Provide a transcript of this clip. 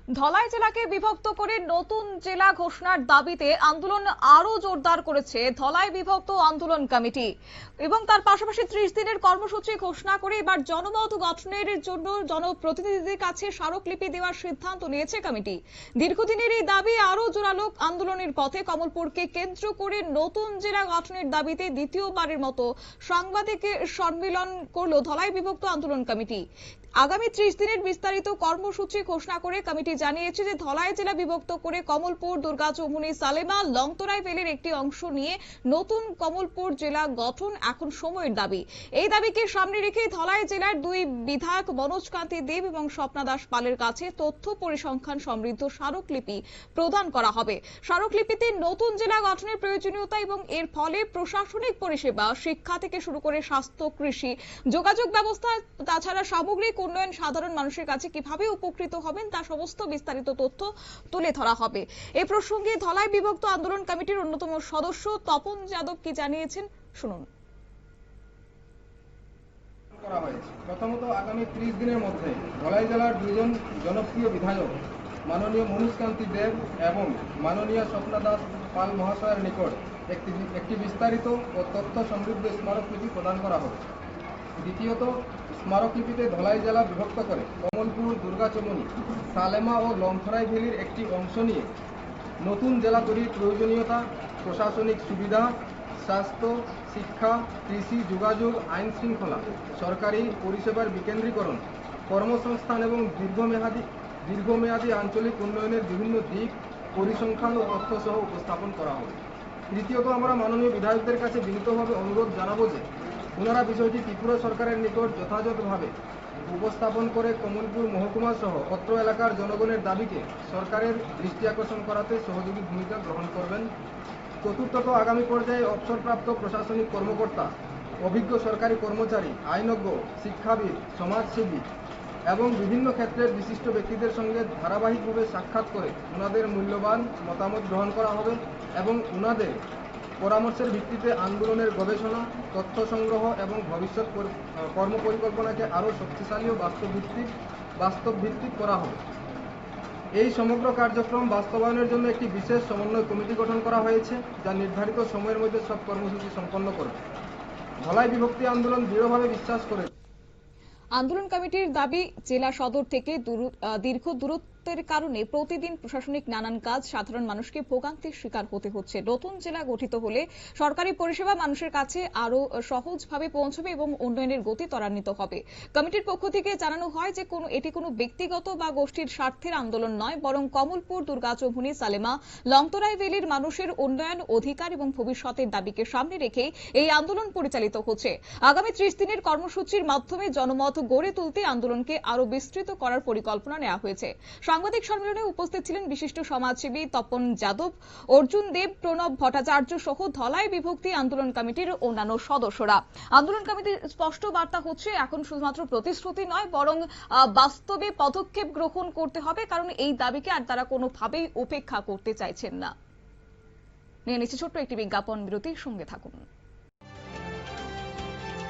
ধলাই জেলাকে বিভক্ত করে নতুন জেলা ঘোষণার দাবিতে আন্দোলন আরো জোরদার করেছে ধলাই বিভক্ত আন্দোলন কমিটি এবং তার পাশাপাশি 30 দিনের কর্মসূচি ঘোষণা করে এবার জনমত গঠনের জন্য জনপ্রতিনিধিদের কাছে স্মারকলিপি দেওয়ার সিদ্ধান্ত নিয়েছে কমিটি। দীর্ঘদিনের এই দাবি আরো জোরালো আন্দোলনের পথে কমলপুরকে কেন্দ্র করে নতুন জেলা গঠনের দাবিতে দ্বিতীয়বারের মতো সাংবাদিক সম্মেলন করল ধলাই বিভক্ত আন্দোলন কমিটি। আগামী 30 দিনের বিস্তারিত কর্মসূচি ঘোষণা করে কমিটি জানিয়েছে যে ধলাই জেলা বিভক্ত করে কমলপুর, দুর্গাচৌমুহনী, সালেমা, লংতরাই ভ্যালির একটি অংশ নিয়ে নতুন কমলপুর জেলা গঠন এখন সময়ের দাবি। এই দাবিকে সামনে রেখে ধলাই জেলার দুই বিধায়ক মনোজ কান্তি দেব এবং স্বপ্না দাস পালের কাছে তথ্য পরিসংখ্যান সমৃদ্ধ স্মারকলিপি প্রদান করা হবে। স্মারকলিপিতে নতুন জেলা গঠনের প্রয়োজনীয়তা এবং এর ফলে প্রশাসনিক পরিষেবা, শিক্ষা থেকে শুরু করে স্বাস্থ্য, কৃষি, যোগাযোগ ব্যবস্থা, তাছাড়া সামগ্রিক উন্নয়ন সাধারণ মানুষের কাছে কিভাবে উপকৃত হবেন তা সমস্ত বিস্তারিত তথ্য তুলে ধরা হবে। এই প্রসঙ্গে ধলাই বিভক্ত আন্দোলন কমিটির অন্যতম সদস্য তপন যাদব কি জানিয়েছেন শুনুন। প্রথমত আগামী 30 দিনের মধ্যে ধলাই জেলার দুইজন জনপ্রিয় বিধায়ক মাননীয় মনোজ কান্তি দেব এবং মাননীয় স্বপ্না দাস পাল মহাশয়ের নিকট একটি বিস্তারিত ও তথ্য সমৃদ্ধ স্মারকলিপি প্রদান করা হবে। দ্বিতীয়ত, স্মারকলিপিতে ধলাই জেলা বিভক্ত করে কমলপুর, দুর্গাচৌমুহনী, সালেমা ও লংথরাই ভ্যালির একটি অংশ নিয়ে নতুন জেলা তৈরির প্রয়োজনীয়তা, প্রশাসনিক সুবিধা, স্বাস্থ্য, শিক্ষা, কৃষি, যোগাযোগ, আইন শৃঙ্খলা, সরকারি পরিষেবার বিকেন্দ্রীকরণ, কর্মসংস্থান এবং দীর্ঘমেয়াদী আঞ্চলিক উন্নয়নের বিভিন্ন দিক পরিসংখ্যান ও তথ্য সহ উপস্থাপন করা হবে। তৃতীয়ত, আমরা মাননীয় বিধায়কদের কাছে বিনীতভাবে অনুরোধ জানাবো যে ওনারা বিষয়টি ত্রিপুরা সরকারের নিকট যথাযথভাবে উপস্থাপন করে কমলপুর মহকুমা সহ অত্র এলাকার জনগণের দাবিকে সরকারের দৃষ্টি আকর্ষণ করাতে সহযোগী ভূমিকা গ্রহণ করবেন। চতুর্থত, আগামী পর্যায়ে অবসরপ্রাপ্ত প্রশাসনিক কর্মকর্তা, অভিজ্ঞ সরকারি কর্মচারী, আইনজ্ঞ, শিক্ষাবিদ, সমাজসেবী এবং বিভিন্ন ক্ষেত্রের বিশিষ্ট ব্যক্তিদের সঙ্গে ধারাবাহিকভাবে সাক্ষাৎ করে ওনাদের মূল্যবান মতামত গ্রহণ করা হবে এবং ওনাদের পরামর্শের ভিত্তিতে আন্দোলনের গবেষণা, তথ্য সংগ্রহ এবং ভবিষ্যৎ কর্মপরিকল্পনাকে আরও শক্তিশালী ও বাস্তবভিত্তিক করা হবে। এই সমগ্র কার্যক্রম বাস্তবায়নের জন্য একটি বিশেষ সমন্বয় কমিটি গঠন করা হয়েছে, যা নির্ধারিত সময়ের মধ্যে সব কর্মসূচি সম্পন্ন করবে। ধলাই বিভক্তি আন্দোলন দৃঢ়ভাবে বিশ্বাস করে আন্দোলন কমিটির দাবি, জেলা সদর থেকে দীর্ঘ দূরত্বের কারণে প্রতিদিন প্রশাসনিক নানান কাজ সাধারণ মানুষকে ভোগান্তির শিকার হতে হচ্ছে। নতুন জেলা গঠিত হলে সরকারি পরিষেবা মানুষের কাছে আরো সহজভাবে পৌঁছবে এবং উন্নয়নের গতি ত্বরান্বিত হবে। কমিটির পক্ষ থেকে জানানো হয় যে এটি কোনো ব্যক্তিগত বা গোষ্ঠীর স্বার্থের আন্দোলন নয়, বরং কমলপুর, দুর্গাচৌমুহনী, সালেমা, লংতরাই ভ্যালির মানুষের উন্নয়ন, অধিকার এবং ভবিষ্যতের দাবিকে সামনে রেখে এই আন্দোলন পরিচালিত হচ্ছে। আগামী 30 দিনের কর্মসূচির মাধ্যমে জনমত গড়ে তুলতে আন্দোলনকে আরো বিস্তৃত করার পরিকল্পনা নেওয়া হয়েছে। সাংবাদিক সম্মেলনে উপস্থিত ছিলেন বিশিষ্ট সমাজসেবী তপন যাদব, অর্জুন দেব, প্রণব ভট্টাচার্য সহ ধলাই বিভক্তি আন্দোলন কমিটির অন্যান্য সদস্যরা। আন্দোলন কমিটির স্পষ্ট বার্তা হচ্ছে, এখন শুধুমাত্র প্রতিশ্রুতি নয়, বরং বাস্তবে পদক্ষেপ গ্রহণ করতে হবে, কারণ এই দাবিকে আর তারা কোনোভাবেই উপেক্ষা করতে চাইছেন না। নিয়ে নিচ্ছে ছোট্ট একটি বিজ্ঞাপন বিরতির সঙ্গে থাকুন।